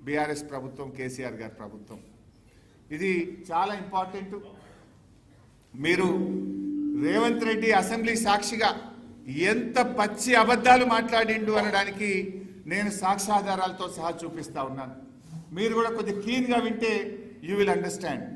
BRS ప్రభుత్వం, కేసీఆర్ గారి ప్రభుత్వం. ఇది చాలా ఇంపార్టెంట్. మీరు రేవంత్ రెడ్డి అసెంబ్లీ సాక్షిగా ఎంత పచ్చి అబద్ధాలు మాట్లాడిండు అనడానికి నేను సాక్ష్యాధారాలతో సహా చూపిస్తా ఉన్నాను. మీరు కూడా కొద్దిగా క్లీన్గా వింటే యూ విల్ అండర్స్టాండ్.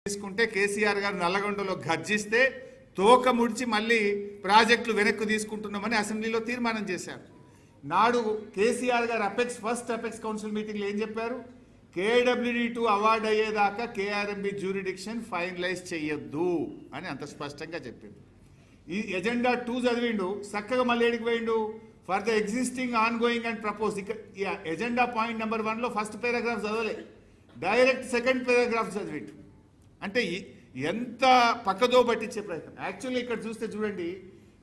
తీసుకుంటే కేసీఆర్ గారు నల్లగొండలో గర్జిస్తే తోక ముడిచి మళ్ళీ ప్రాజెక్టులు వెనక్కు తీసుకుంటున్నామని అసెంబ్లీలో తీర్మానం చేశారు. నాడు కేసీఆర్ గారు ఫస్ట్ అపెక్స్ కౌన్సిల్ మీటింగ్లో ఏం చెప్పారు? KWD2 అవార్డు అయ్యేదాకా KRMB జ్యూరిడిక్షన్ ఫైనలైజ్ చేయొద్దు అని అంత స్పష్టంగా చెప్పింది. ఈ ఎజెండా 2 చదివిండు, చక్కగా మళ్ళీ ఏడికి పోయిండు? For the existing ongoing and propose. Agenda point number 1లో ఫస్ట్ పారాగ్రాఫ్ చదవలే, డైరెక్ట్ సెకండ్ పారాగ్రాఫ్ చదివిండు. అంటే ఎంత పక్కదో పట్టించే ప్రయత్నం. యాక్చువల్లీ ఇక్కడ చూస్తే చూడండి,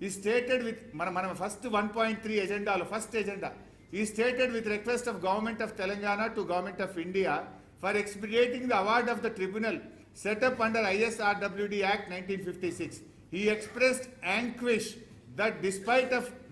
ఈ స్టేటెడ్ విత్ మనం ఫస్ట్ 1.3 ఎజెండాలో ఫస్ట్ ఎజెండా ఈ stated with request of government of Telangana to government of India for expediting the award of the tribunal setup under ISRWD Act 1956. He expressed anguish that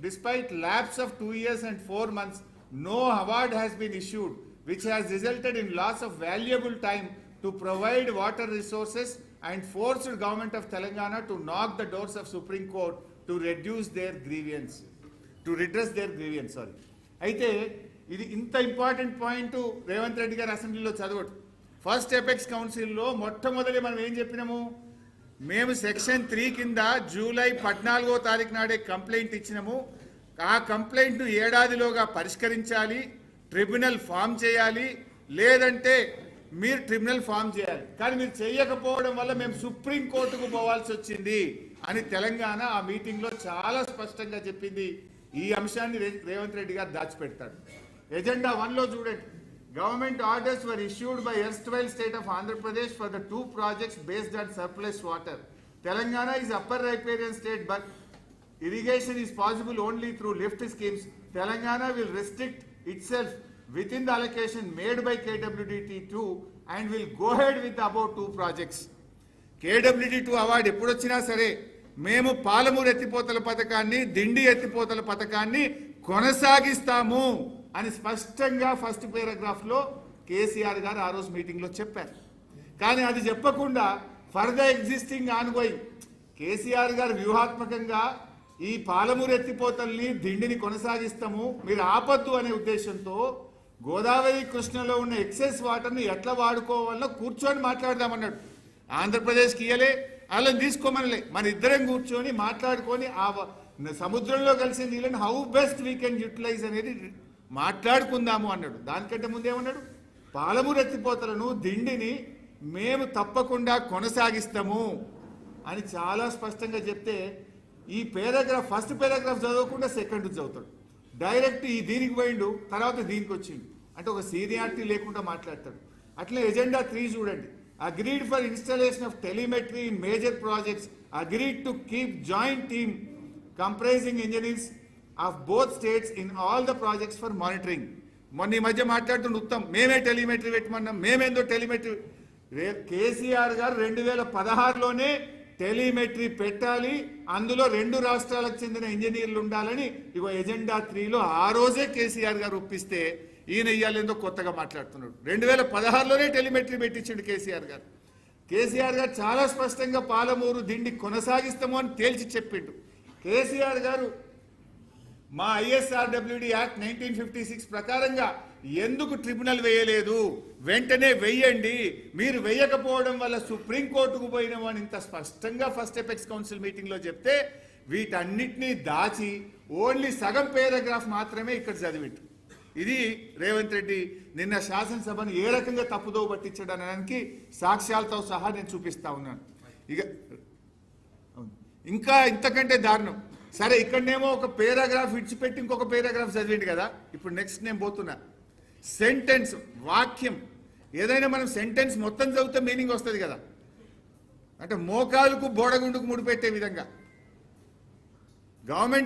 despite lapse of 2 years and 4 months, no award has been issued, which has resulted in loss of valuable time to provide water resources and forced government of Telangana to knock the doors of Supreme Court to redress their grievance. అయితే ఇది ఇంత important point Revanth Reddy గారు అసెంబ్లీలో చదవడు. First apex కౌన్సిల్లో మొట్టమొదటి మనం ఏం చెప్పినాము? మేము సెక్షన్ 3 కింద జూలై 14వ తారీఖు నాడే కంప్లైంట్ ఇచ్చినాము. ఆ కంప్లైంట్ను ఏడాదిలోగా పరిష్కరించాలి, ట్రిబ్యునల్ ఫామ్ చేయాలి, లేదంటే మీరు ట్రిబ్యునల్ ఫామ్ చేయాలి. కానీ మీరు చేయకపోవడం వల్ల మేము సుప్రీంకోర్టుకు పోవాల్సి వచ్చింది అని తెలంగాణ ఆ మీటింగ్లో చాలా స్పష్టంగా చెప్పింది. ఈ అంశాన్ని రేవంత్ రెడ్డి గారు దాచిపెడతాడు. ఎజెండా 1లో చూడండి, government orders were issued by erstwhile state of Andhra Pradesh for the 2 projects based on surplus water. Telangana is upper riparian state but irrigation is possible only through lift schemes. Telangana will restrict itself within the allocation made by KWD2 and will go ahead with the above 2 projects. KWD2 award ఎప్పుడొచ్చినా సరే మేము పాలమూరు ఎత్తిపోతల పథకాన్ని, దిండి ఎత్తిపోతల పథకాన్ని కొనసాగిస్తాము అని స్పష్టంగా ఫస్ట్ పారాగ్రాఫ్లో కేసీఆర్ గారు ఆ రోజు మీటింగ్లో చెప్పారు. కానీ అది చెప్పకుండా for the existing ongoing. KCR గారు వ్యూహాత్మకంగా ఈ పాలమూరు ఎత్తిపోతల్ని దిండిని కొనసాగిస్తాము, మీరు ఆపద్దు అనే ఉద్దేశంతో గోదావరి కృష్ణలో ఉన్న ఎక్సెస్ వాటర్ని ఎట్లా వాడుకోవాలో కూర్చొని మాట్లాడదామన్నాడు. ఆంధ్రప్రదేశ్కి ఇయ్యలే, వాళ్ళని తీసుకోమనలే, మన ఇద్దరం కూర్చొని మాట్లాడుకొని ఆ సముద్రంలో కలిసి నీళ్ళని how best we can utilize అనేది మాట్లాడుకుందాము అన్నాడు. దానికంటే ముందేమన్నాడు, పాలమూరు ఎత్తిపోతలను దిండిని మేము తప్పకుండా కొనసాగిస్తాము అని చాలా స్పష్టంగా చెప్తే ఈ పారాగ్రాఫ్ ఫస్ట్ పారాగ్రాఫ్ చదవకుండా సెకండ్ చదువుతాడు, డైరెక్ట్ ఈ దీనికి పోయిండు, తర్వాత దీనికి వచ్చిండు, అంటే ఒక సీనియారిటీ లేకుండా మాట్లాడతాడు. అట్లే ఎజెండా 3 చూడండి, agreed for installation of telemetry in major projects, agreed to keep joint team comprising engineers of both states in all the projects for monitoring. మొన్న ఈ మధ్య మాట్లాడుతుండే ఉత్తమ్, మేమే టెలిమెట్రీ పెట్టమన్నాం, మేమేందో టెలిమెట్రీ. కేసీఆర్ గారు 2016లోనే టెలిమెట్రీ పెట్టాలి, అందులో 2 రాష్ట్రాలకు చెందిన ఇంజనీర్లు ఉండాలని ఇగో ఎజెండా 3లో ఆ రోజే కేసీఆర్ గారు ఒప్పిస్తే ఈయన ఇయ్యాలేందో కొత్తగా మాట్లాడుతున్నాడు. 2016లోనే టెలిమెట్రీ పెట్టించాడు కేసీఆర్ గారు. కేసీఆర్ గారు చాలా స్పష్టంగా పాలమూరు దిండి కొనసాగిస్తాము అని తేల్చి చెప్పిండు. కేసీఆర్ గారు మా ఐఎస్ఆర్డబ్ల్యూడి యాక్ట్ 1956 ప్రకారంగా ఎందుకు ట్రిబ్యునల్ వేయలేదు, వెంటనే వెయ్యండి, మీరు వేయకపోవడం వల్ల సుప్రీంకోర్టుకు పోయినామని ఇంత స్పష్టంగా ఫస్ట్ ఎపెక్స్ కౌన్సిల్ మీటింగ్లో చెప్తే వీటన్నిటినీ దాచి ఓన్లీ సగం పారాగ్రాఫ్ మాత్రమే ఇక్కడ చదివిండు. ఇది రేవంత్ రెడ్డి నిన్న శాసనసభను ఏ రకంగా తప్పుదో పట్టించడానికి సాక్ష్యాలతో సహా నేను చూపిస్తా ఉన్నాను. ఇక ఇంకా ఇంతకంటే దారుణం, సరే ఇక్కడనేమో ఒక పారాగ్రాఫ్ ఇడిచిపెట్టి ఇంకొక పారాగ్రాఫ్ చదివిండు కదా, ఇప్పుడు నెక్స్ట్ నేను పోతున్నా. సెంటెన్స్, వాక్యం ఏదైనా మనం సెంటెన్స్ మొత్తం చదివితే మీనింగ్ వస్తుంది కదా, అంటే మోకాలుకు బోడగుండుకు ముడిపెట్టే విధంగా గవర్నమెంట్